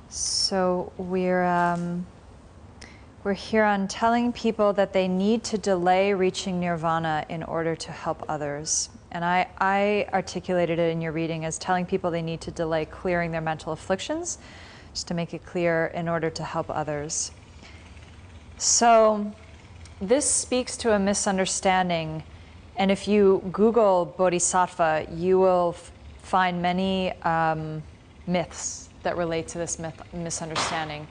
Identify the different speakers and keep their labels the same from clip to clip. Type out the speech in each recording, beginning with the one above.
Speaker 1: So we're here on telling people that they need to delay reaching nirvana in order to help others. And I articulated it in your reading as telling people they need to delay clearing their mental afflictions, just to make it clear, in order to help others. So this speaks to a misunderstanding. And if you Google Bodhisattva, you will find many myths that relate to this misunderstanding,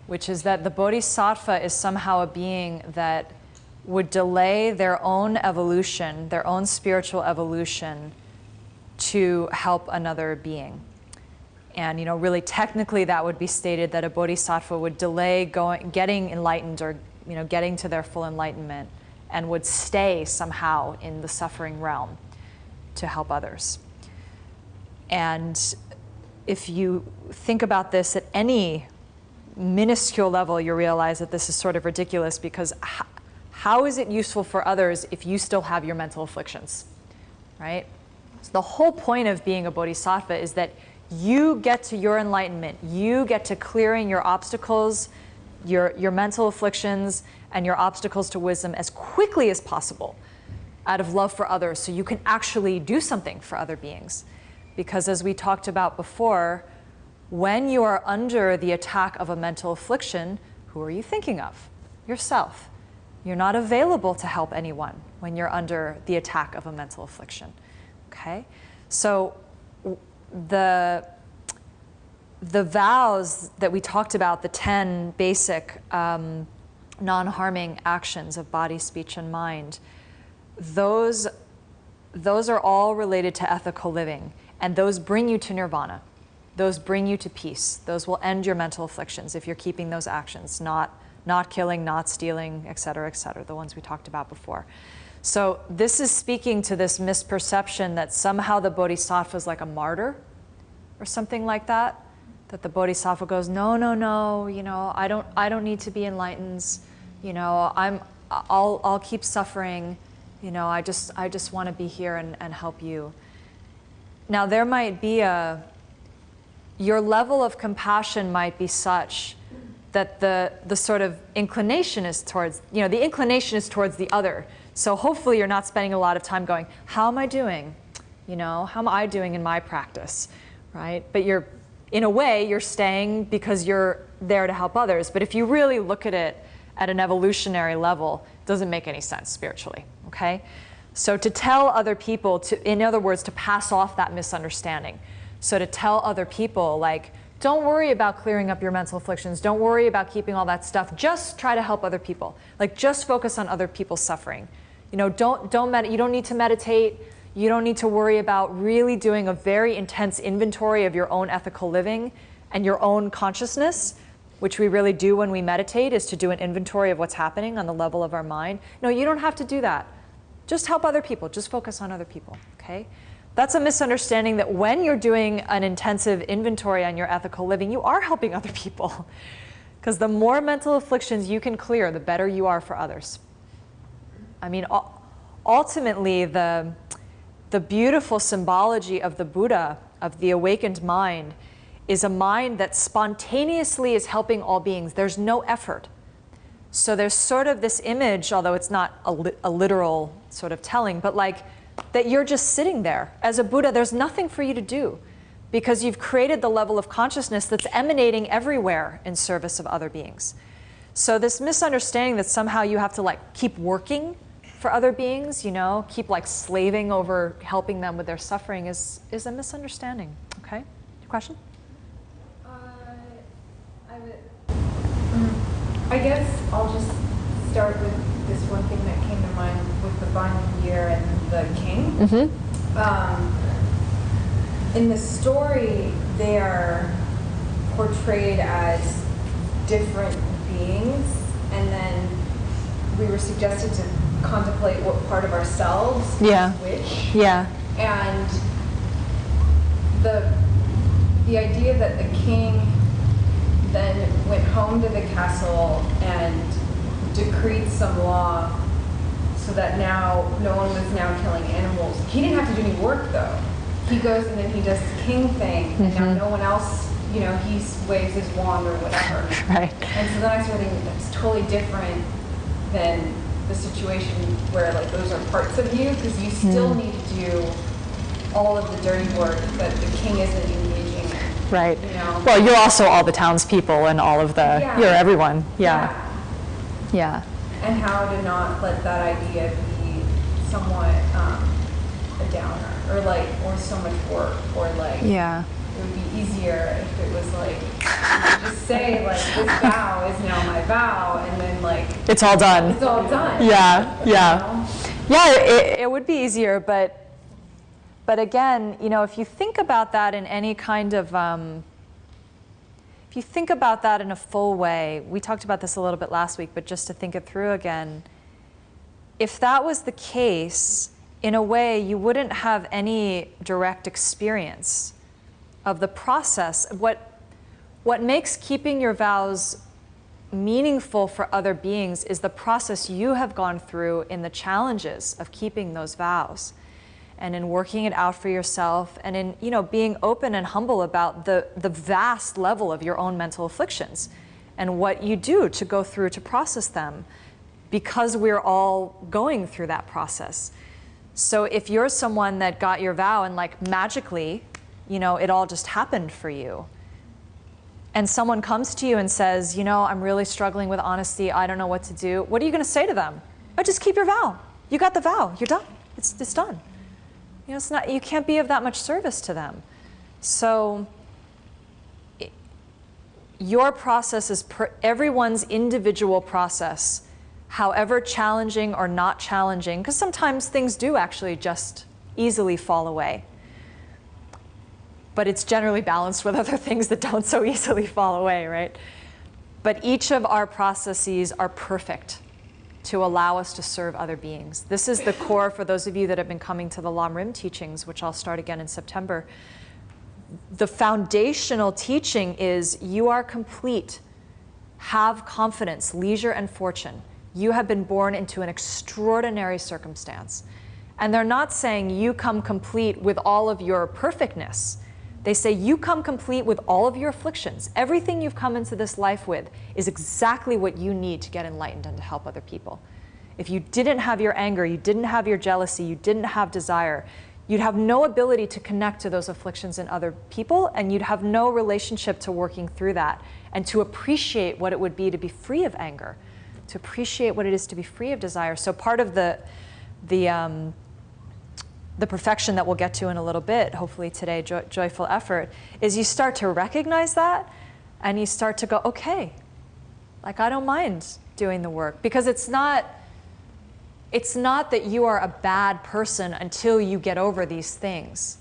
Speaker 1: which is that the Bodhisattva is somehow a being that would delay their own evolution, their own spiritual evolution, to help another being. And really technically that would be stated that a Bodhisattva would delay getting enlightened, or getting to their full enlightenment, and would stay somehow in the suffering realm to help others. And if you think about this at any minuscule level, you realize that this is sort of ridiculous, because how is it useful for others if you still have your mental afflictions, right? So the whole point of being a bodhisattva is that you get to your enlightenment, you get to clearing your obstacles, your mental afflictions, and your obstacles to wisdom as quickly as possible out of love for others, so you can actually do something for other beings. Because as we talked about before, when you are under the attack of a mental affliction, who are you thinking of? Yourself. You're not available to help anyone when you're under the attack of a mental affliction. Okay? So the vows that we talked about, the 10 basic non-harming actions of body, speech, and mind, those are all related to ethical living. And those bring you to nirvana. Those bring you to peace. Those will end your mental afflictions if you're keeping those actions, not killing, not stealing, et cetera, the ones we talked about before. So this is speaking to this misperception that somehow the bodhisattva is like a martyr or something like that. That the bodhisattva goes, no, I don't need to be enlightened. I'll keep suffering. I just want to be here and help you. Now there might be your level of compassion might be such that the sort of inclination is towards, the inclination is towards the other. So hopefully you're not spending a lot of time going, how am I doing? How am I doing in my practice, right? But in a way, you're staying because you're there to help others. But if you really look at it at an evolutionary level, it doesn't make any sense spiritually, okay? So to tell other people, in other words, to pass off that misunderstanding. So to tell other people, like, don't worry about clearing up your mental afflictions. Don't worry about keeping all that stuff. Just try to help other people. Like, just focus on other people's suffering. You don't need to meditate. You don't need to worry about really doing a very intense inventory of your own ethical living and your own consciousness, which we really do when we meditate, is to do an inventory of what's happening on the level of our mind. No, you don't have to do that. Just help other people. Just focus on other people, okay? That's a misunderstanding that when you're doing an intensive inventory on your ethical living, you are helping other people. Because the more mental afflictions you can clear, the better you are for others. I mean, ultimately, the beautiful symbology of the Buddha, of the awakened mind, is a mind that spontaneously is helping all beings. There's no effort. So there's sort of this image, although it's not a literal sort of telling, but like that you're just sitting there. As a Buddha, there's nothing for you to do because you've created the level of consciousness that's emanating everywhere in service of other beings. So this misunderstanding that somehow you have to like keep working for other beings, keep like slaving over helping them with their suffering is a misunderstanding, okay? Question?
Speaker 2: I guess I'll just start with this one thing that came to mind with the Banyan Year and the king.
Speaker 1: Mm-hmm.
Speaker 2: In the story, they are portrayed as different beings, and then we were suggested to contemplate what part of ourselves is which.
Speaker 1: Yeah.
Speaker 2: And the idea that the king then went home to the castle and decreed some law so that now no one was now killing animals. He didn't have to do any work though. he goes and then he does his king thing, and now no one else, you know, he waves his wand or whatever.
Speaker 1: Right.
Speaker 2: And so then I started thinking that's totally different than the situation where like those are parts of you, because you still need to do all of the dirty work that the king isn't engaging in.
Speaker 1: Right.
Speaker 2: You know?
Speaker 1: Well, you're also all the townspeople and all of the, you're everyone. Yeah.
Speaker 2: And how to not let that idea be somewhat a downer, or so much work, or like it would be easier if it was like you just say like this vow is now my vow, and then like
Speaker 1: it's all done.
Speaker 2: It's all done.
Speaker 1: Yeah.
Speaker 2: You know?
Speaker 1: Yeah. It would be easier, but again, you know, if you think about that in any kind of if you think about that in a full way, we talked about this a little bit last week, but just to think it through again, if that was the case, in a way, you wouldn't have any direct experience of the process. What makes keeping your vows meaningful for other beings is the process you have gone through in the challenges of keeping those vows, and in working it out for yourself, and in, you know, being open and humble about the vast level of your own mental afflictions and what you do to go through to process them, because we're all going through that process. So if you're someone that got your vow and like magically, you know, it all just happened for you, and someone comes to you and says, you know, I'm really struggling with honesty, I don't know what to do, what are you going to say to them? Oh, just keep your vow. You got the vow. You're done. It's done. You know, it's not, you can't be of that much service to them. So your process is everyone's individual process, however challenging or not challenging, because sometimes things do actually just easily fall away. But it's generally balanced with other things that don't so easily fall away, right? But each of our processes are perfect to allow us to serve other beings. This is the core for those of you that have been coming to the Lam Rim teachings, which I'll start again in September. The foundational teaching is you are complete. Have confidence, leisure, and fortune. You have been born into an extraordinary circumstance. And they're not saying you come complete with all of your perfectness. They say you come complete with all of your afflictions. Everything you've come into this life with is exactly what you need to get enlightened and to help other people. If you didn't have your anger, you didn't have your jealousy, you didn't have desire, you'd have no ability to connect to those afflictions in other people, and you'd have no relationship to working through that and to appreciate what it would be to be free of anger, to appreciate what it is to be free of desire. So part of the perfection that we'll get to in a little bit, hopefully today, joyful effort, is you start to recognize that and you start to go, okay, like I don't mind doing the work, because it's not that you are a bad person until you get over these things.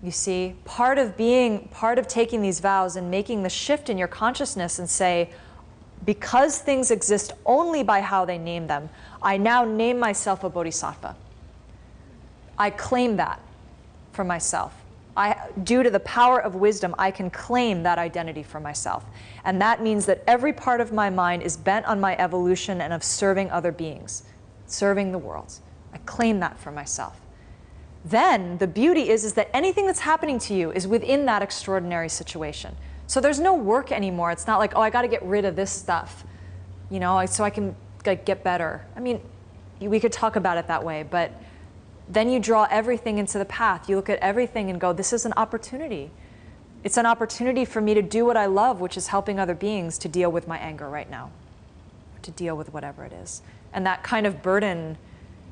Speaker 1: You see, part of taking these vows and making the shift in your consciousness and say, because things exist only by how they name them, I now name myself a bodhisattva. I claim that for myself. Due to the power of wisdom, I can claim that identity for myself. And that means that every part of my mind is bent on my evolution and of serving other beings, serving the world. I claim that for myself. Then the beauty is that anything that's happening to you is within that extraordinary situation. So there's no work anymore. It's not like, oh, I got to get rid of this stuff, you know, so I can get better. I mean, we could talk about it that way, but then you draw everything into the path. You look at everything and go, this is an opportunity. It's an opportunity for me to do what I love, which is helping other beings to deal with my anger right now, to deal with whatever it is. And that kind of burden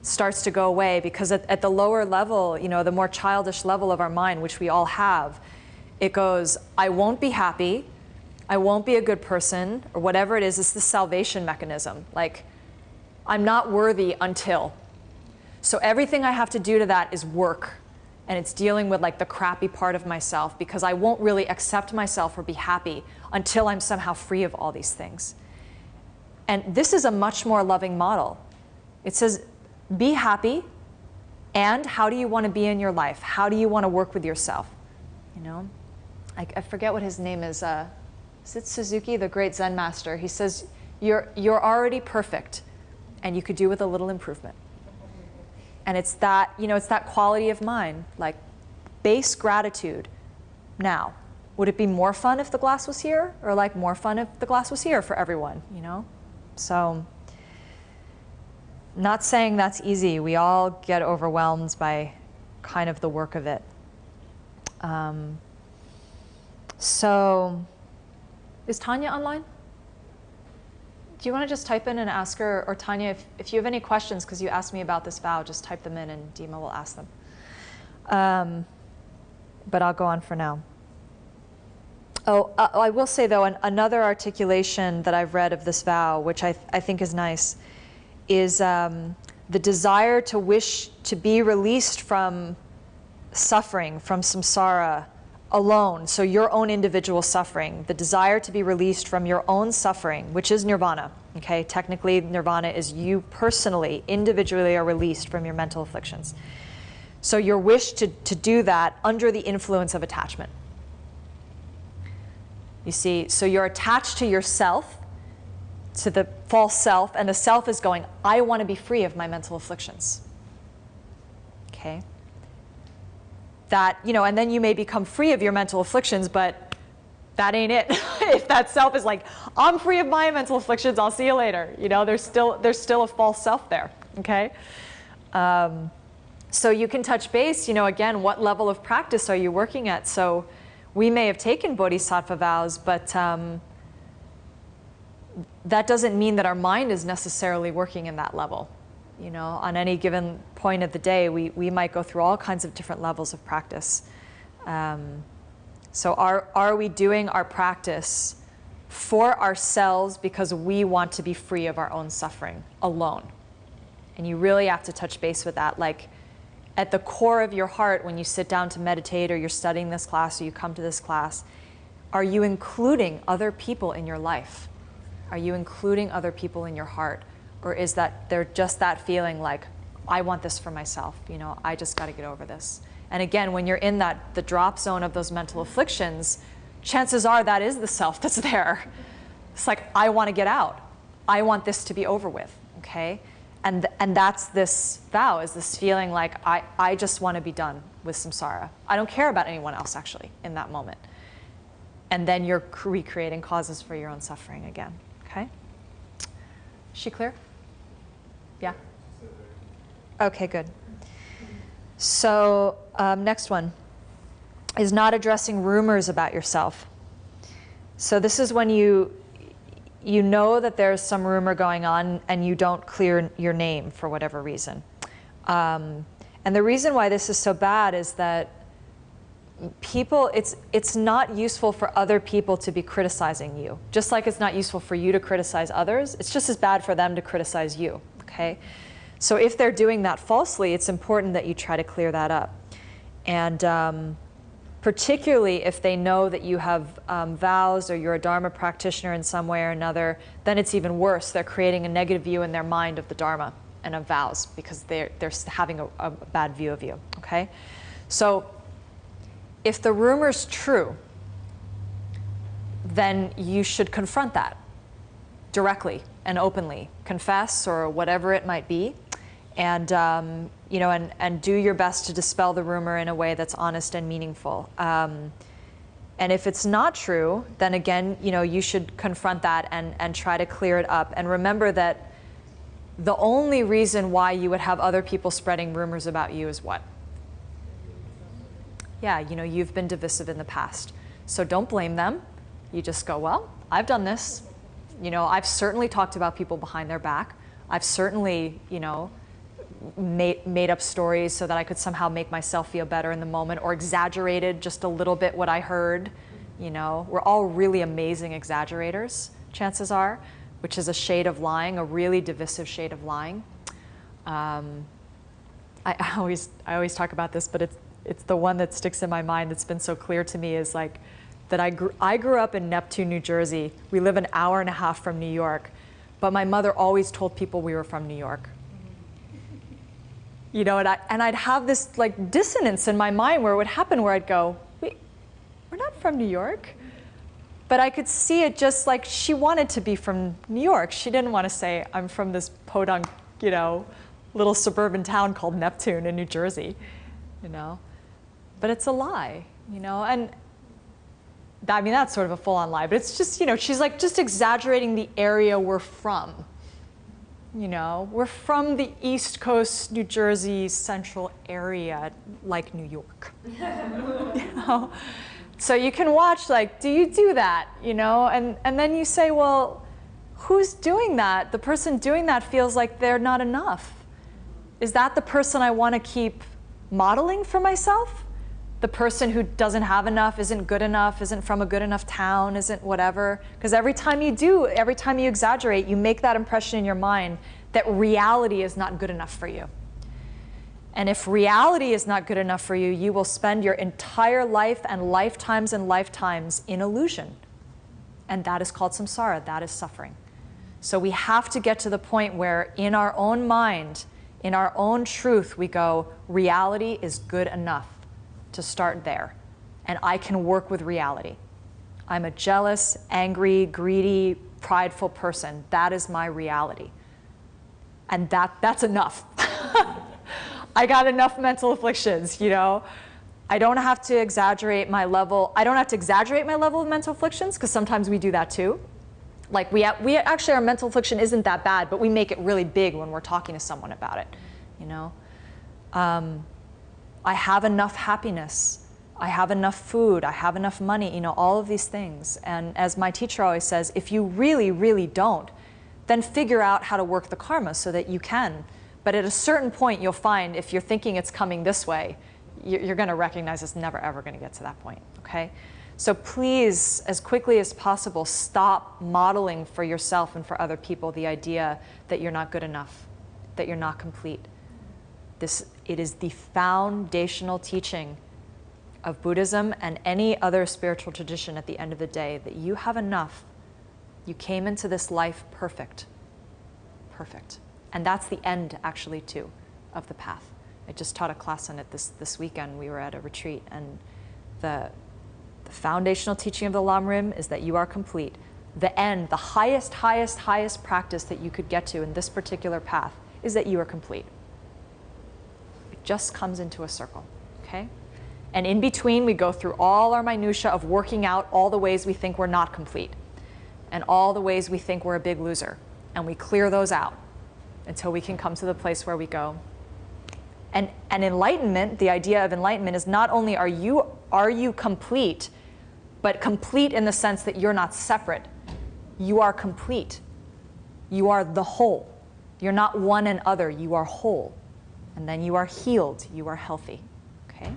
Speaker 1: starts to go away, because at the lower level, you know, the more childish level of our mind, which we all have, it goes, I won't be happy, I won't be a good person, or whatever it is. It's the salvation mechanism. Like, I'm not worthy until. So everything I have to do to that is work. And it's dealing with like the crappy part of myself, because I won't really accept myself or be happy until I'm somehow free of all these things. And this is a much more loving model. It says, be happy, and how do you want to be in your life? How do you want to work with yourself? You know, I forget what his name is. Is it Suzuki, the great Zen master? He says, you're already perfect, and you could do with a little improvement. And it's that, you know, it's that quality of mind. Like, base gratitude now. Would it be more fun if the glass was here, or like more fun if the glass was here for everyone, you know? So, not saying that's easy. We all get overwhelmed by kind of the work of it. So, is Tanya online? Do you want to just type in and ask her, or Tanya, if you have any questions, because you asked me about this vow, just type them in and Dima will ask them. But I'll go on for now. I will say though, another articulation that I've read of this vow, which I think is nice, is the desire to wish to be released from suffering, from samsara alone, so your own individual suffering, the desire to be released from your own suffering, which is nirvana, okay? Technically, nirvana is you personally, individually are released from your mental afflictions. So your wish to do that under the influence of attachment. You see, so you're attached to yourself, to the false self, and the self is going, I want to be free of my mental afflictions. Okay? That, you know, and then you may become free of your mental afflictions, but that ain't it. If that self is like, I'm free of my mental afflictions, I'll see you later. You know, there's still a false self there, okay? So you can touch base, you know, again, what level of practice are you working at? So we may have taken Bodhisattva vows, but that doesn't mean that our mind is necessarily working in that level. You know, on any given point of the day, we might go through all kinds of different levels of practice. So are we doing our practice for ourselves because we want to be free of our own suffering alone? And you really have to touch base with that. Like at the core of your heart, when you sit down to meditate or you're studying this class or you come to this class, are you including other people in your life? Are you including other people in your heart? Or is that they're just that feeling like, I want this for myself, you know, I just got to get over this. And again, when you're in the drop zone of those mental afflictions, chances are that is the self that's there. It's like, I want to get out. I want this to be over with, okay? And that's this vow, is this feeling like, I just want to be done with samsara. I don't care about anyone else, actually, in that moment. And then you're recreating causes for your own suffering again, okay? Is she clear? Yeah? Okay, good. So next one is not addressing rumors about yourself. So this is when you know that there's some rumor going on and you don't clear your name for whatever reason. And the reason why this is so bad is that people, it's not useful for other people to be criticizing you. Just like it's not useful for you to criticize others, it's just as bad for them to criticize you, okay? So if they're doing that falsely, it's important that you try to clear that up. And particularly if they know that you have vows or you're a Dharma practitioner in some way or another, then it's even worse. They're creating a negative view in their mind of the Dharma and of vows because they're having a bad view of you, okay? So if the rumor's true, then you should confront that directly and openly. Confess or whatever it might be. And, you know, and do your best to dispel the rumor in a way that's honest and meaningful. And if it's not true, then again, you know, you should confront that and try to clear it up. And remember that the only reason why you would have other people spreading rumors about you is what? Yeah, you know, you've been divisive in the past. So don't blame them. You just go, well, I've done this. You know, I've certainly talked about people behind their back. I've certainly, you know, made up stories so that I could somehow make myself feel better in the moment, or exaggerated just a little bit what I heard. You know, we're all really amazing exaggerators, chances are, which is a shade of lying, a really divisive shade of lying. I always talk about this, but it's the one that sticks in my mind that's been so clear to me, is like that I grew up in Neptune, New Jersey. We live an hour and a half from New York, but my mother always told people we were from New York. You know, and I'd have this like dissonance in my mind where it would happen where I'd go, wait, we're not from New York. But I could see it just like she wanted to be from New York. She didn't want to say, I'm from this podunk, you know, little suburban town called Neptune in New Jersey, you know. but it's a lie, you know, and I mean, that's sort of a full-on lie, but it's just, you know, she's like just exaggerating the area we're from. You know, we're from the East Coast, New Jersey, central area, like New York. You know? So you can watch, like, do you do that? You know, and then you say, well, who's doing that? The person doing that feels like they're not enough. Is that the person I want to keep modeling for myself? The person who doesn't have enough, isn't good enough, isn't from a good enough town, isn't whatever. Because every time you exaggerate, you make that impression in your mind that reality is not good enough for you. And if reality is not good enough for you, you will spend your entire life and lifetimes in illusion. And that is called samsara, that is suffering. So we have to get to the point where in our own mind, in our own truth, we go, reality is good enough. To start there, and I can work with reality. I'm a jealous, angry, greedy, prideful person. That is my reality. And that's enough. I got enough mental afflictions, you know. I don't have to exaggerate my level. I don't have to exaggerate my level of mental afflictions, because sometimes we do that too. Like we actually, our mental affliction isn't that bad, but we make it really big when we're talking to someone about it, you know. I have enough happiness, I have enough food, I have enough money, you know, all of these things. And as my teacher always says, if you really, really don't, then figure out how to work the karma so that you can. But at a certain point, you'll find if you're thinking it's coming this way, you're going to recognize it's never, ever going to get to that point, okay? So please, as quickly as possible, stop modeling for yourself and for other people the idea that you're not good enough, that you're not complete. It is the foundational teaching of Buddhism and any other spiritual tradition at the end of the day, that you have enough. You came into this life perfect. Perfect. And that's the end, actually, too, of the path. I just taught a class on it this weekend. We were at a retreat, and the foundational teaching of the Lam Rim is that you are complete. The end, the highest practice that you could get to in this particular path is that you are complete. Just comes into a circle, okay? And in between, we go through all our minutia of working out all the ways we think we're not complete and all the ways we think we're a big loser. And we clear those out until we can come to the place where we go. And enlightenment, the idea of enlightenment is not only are you complete, but complete in the sense that you're not separate. You are complete. You are the whole. You're not one and other, you are whole. And then you are healed, you are healthy, okay?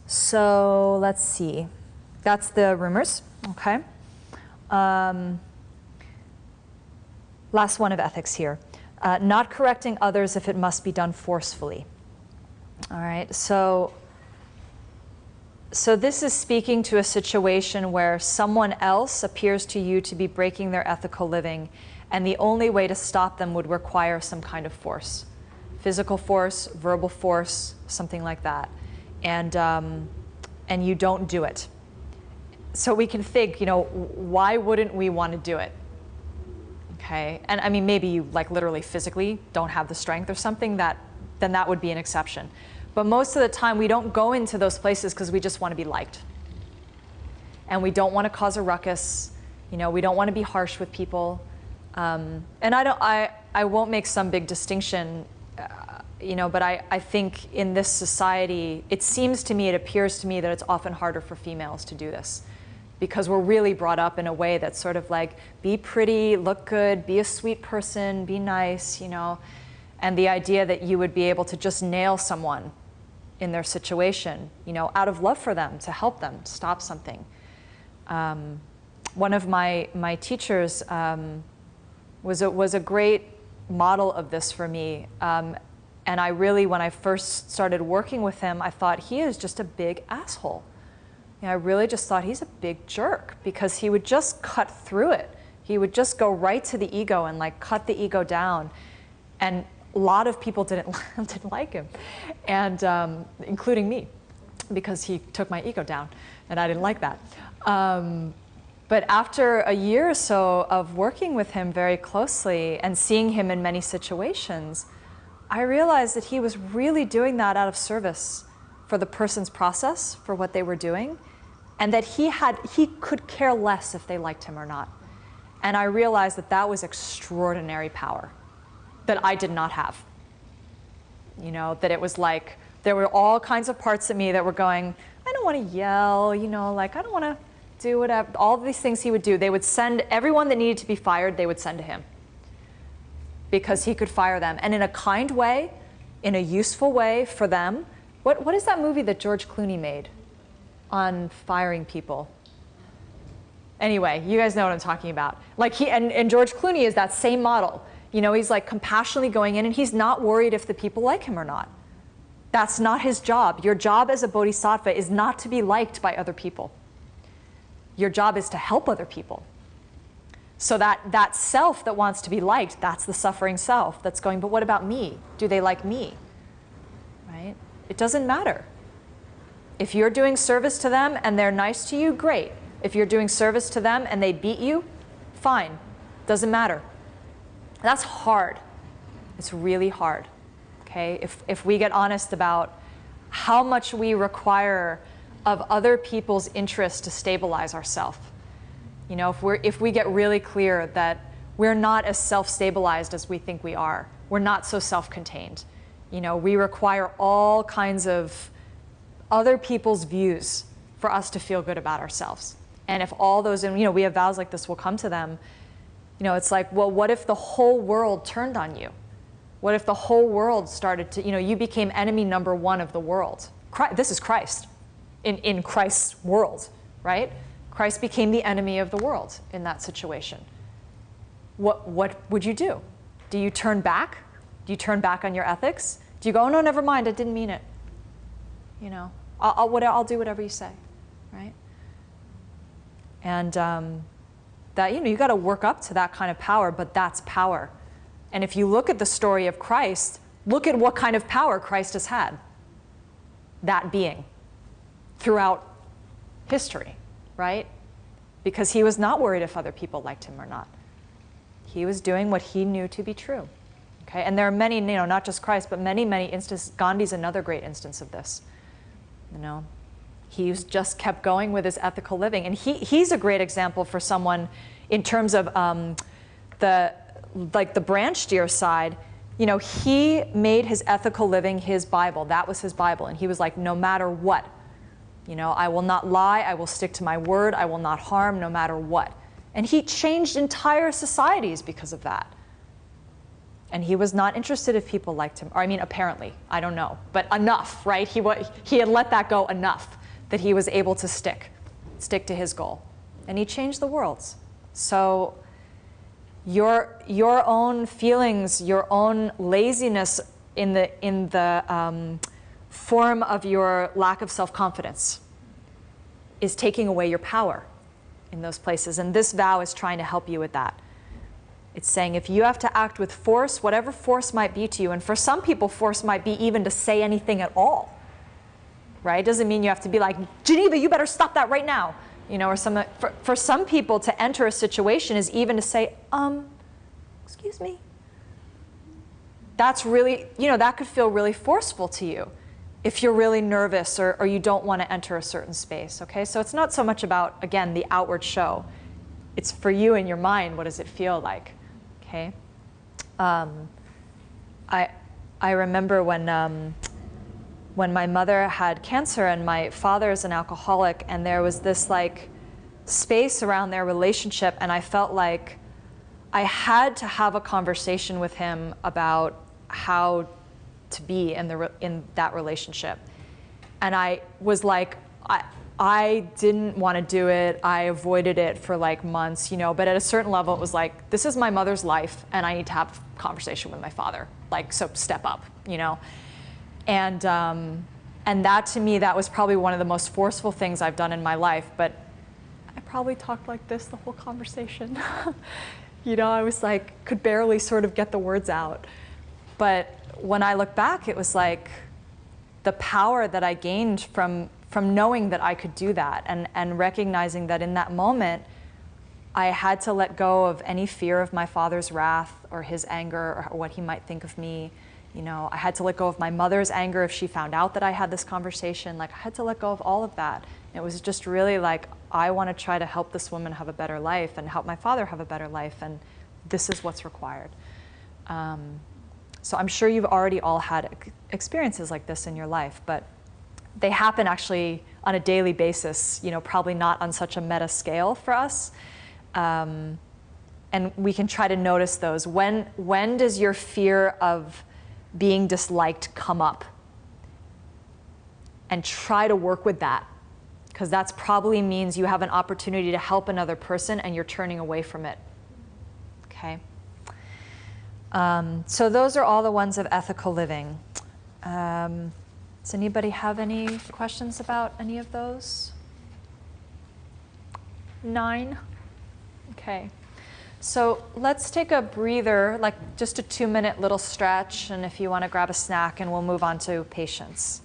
Speaker 1: So let's see. That's the rumors, okay? Last one of ethics here. Not correcting others if it must be done forcefully. All right, so this is speaking to a situation where someone else appears to you to be breaking their ethical living, and the only way to stop them would require some kind of force. Physical force, verbal force, something like that. And you don't do it. So we can think, you know, why wouldn't we want to do it? Okay, and I mean, maybe you like literally physically don't have the strength or something, then that would be an exception. But most of the time we don't go into those places because we just want to be liked. And we don't want to cause a ruckus, you know, we don't want to be harsh with people. And I won't make some big distinction, you know, but I think in this society, it appears to me that it's often harder for females to do this, because we're really brought up in a way that's sort of like, be pretty, look good, be a sweet person, be nice, you know, and the idea that you would be able to just nail someone in their situation, you know, out of love for them, to help them, stop something. One of my teachers was a great model of this for me. And I really, when I first started working with him, I thought he is just a big asshole. You know, I really just thought he's a big jerk, because he would just cut through it. He would just go right to the ego and like cut the ego down. And a lot of people didn't like him, and including me, because he took my ego down, and I didn't like that. But after a year or so of working with him very closely and seeing him in many situations, I realized that he was really doing that out of service for the person's process, for what they were doing, and that he could care less if they liked him or not. And I realized that that was extraordinary power that I did not have. You know, that it was like, there were all kinds of parts of me that were going, I don't want to yell, you know, like, I don't want to do whatever. All of these things he would do, they would send everyone that needed to be fired, they would send to him. Because he could fire them. And in a kind way, in a useful way for them. What is that movie that George Clooney made on firing people? Anyway, you guys know what I'm talking about. Like and George Clooney is that same model. You know, he's like compassionately going in and he's not worried if the people like him or not. That's not his job. Your job as a bodhisattva is not to be liked by other people. Your job is to help other people. So that self that wants to be liked, that's the suffering self that's going, but what about me? Do they like me? Right? It doesn't matter. If you're doing service to them and they're nice to you, great. If you're doing service to them and they beat you, fine. Doesn't matter. That's hard. It's really hard. Okay? If we get honest about how much we require of other people's interests to stabilize ourselves. You know, if we get really clear that we're not as self-stabilized as we think we are, we're not so self-contained. You know, we require all kinds of other people's views for us to feel good about ourselves. And if all those, and you know, we have vows like this will come to them, you know, it's like, well, what if the whole world turned on you? What if the whole world started to, you know, you became enemy number one of the world? This is Christ, in Christ's world, right? Christ became the enemy of the world in that situation. What would you do? Do you turn back? Do you turn back on your ethics? Do you go, oh no, never mind, I didn't mean it? You know, I'll do whatever you say, right? And that, you know, you got to work up to that kind of power, but that's power. And if you look at the story of Christ, look at what kind of power Christ has had. That being throughout history, right? Because he was not worried if other people liked him or not. He was doing what he knew to be true. Okay? And there are many, you know, not just Christ, but many, many instances. Gandhi's another great instance of this. You know, he's just kept going with his ethical living. And he's a great example for someone in terms of the branch deer side. You know, he made his ethical living his Bible. That was his Bible. And he was like, no matter what, you know, I will not lie, I will stick to my word, I will not harm no matter what. And he changed entire societies because of that. And he was not interested if people liked him. Or I mean, apparently, I don't know, but enough, right? He had let that go enough that he was able to stick to his goal. And he changed the world. So your own feelings, your own laziness in the form of your lack of self-confidence is taking away your power in those places. And this vow is trying to help you with that. It's saying if you have to act with force, whatever force might be to you, and for some people force might be even to say anything at all, right? It doesn't mean you have to be like, Geneva, you better stop that right now. You know, or something. For some people to enter a situation is even to say, excuse me. That's really, you know, that could feel really forceful to you if you're really nervous or you don't want to enter a certain space, okay? So it's not so much about, again, the outward show. It's for you in your mind, what does it feel like, okay? I remember when my mother had cancer and my father is an alcoholic, and there was this like space around their relationship, and I felt like I had to have a conversation with him about how to be in that relationship. And I was like, I didn't want to do it. I avoided it for like months, you know, but at a certain level it was like, this is my mother's life and I need to have a conversation with my father. Like, so step up, you know. And that to me, that was probably one of the most forceful things I've done in my life, but I probably talked like this the whole conversation. You know, I was like, could barely sort of get the words out. But when I look back, it was like the power that I gained from knowing that I could do that and recognizing that in that moment, I had to let go of any fear of my father's wrath or his anger or what he might think of me. You know, I had to let go of my mother's anger if she found out that I had this conversation. Like, I had to let go of all of that. It was just really like, I want to try to help this woman have a better life and help my father have a better life, and this is what's required. So I'm sure you've already all had experiences like this in your life, but they happen actually on a daily basis, you know, probably not on such a meta scale for us. And we can try to notice those. When does your fear of being disliked come up? And try to work with that, because that probably means you have an opportunity to help another person and you're turning away from it. Okay? So those are all the ones of ethical living. Does anybody have any questions about any of those? 9? Okay. So let's take a breather, like just a 2-minute little stretch, and if you want to grab a snack, and we'll move on to patience.